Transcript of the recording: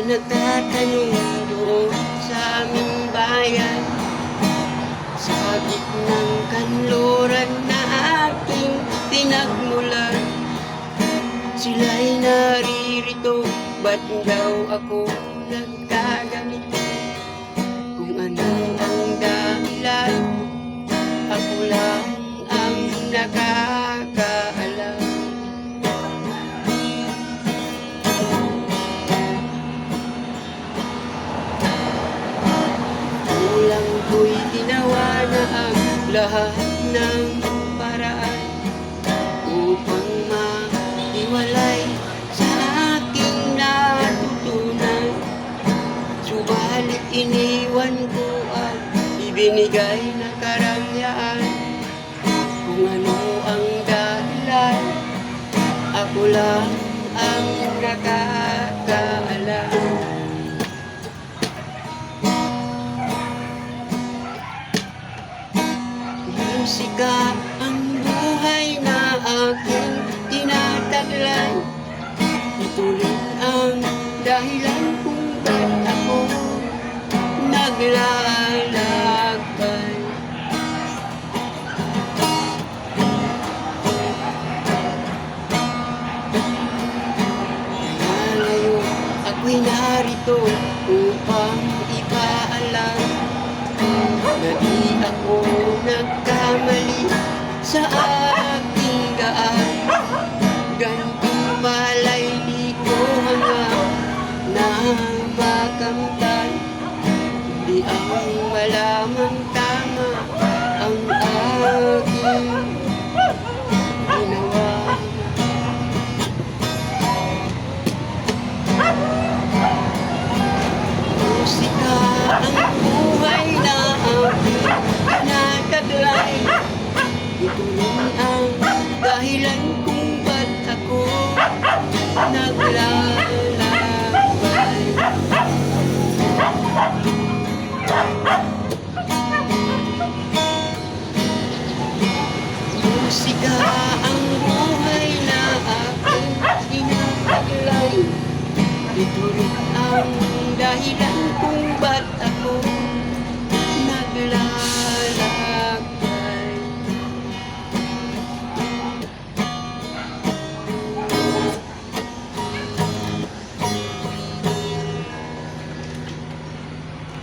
nagtatanong doon sa aming bayan, sa gitnang kanluran na aking tinagmulan. Sila'y naririto, ba't daw ako nagkaganito? Kung ano ang dahilan, ako lang ang nakakaalam. Kulang ko'y ginawa na ang lahat ng paraan upang maiwalay sa aking natutunan. Subalit iniwan ko ang ibinigay na karangyaan. Kung ano ang dahilan, ako lang ang nakakaalam. Musika ang buhay na aking tinataglay. Ito rin ang dahilan kung ba't ako naglalakbay. Kaya ngayon ako'y narito upang ipaalam na di ako nagkamali sa aking daan. Ganitong pala'y di ko hanap na makamtan. Di ang malamang tama ang aking ginawa. Musika ang buhay na aking tinataglay.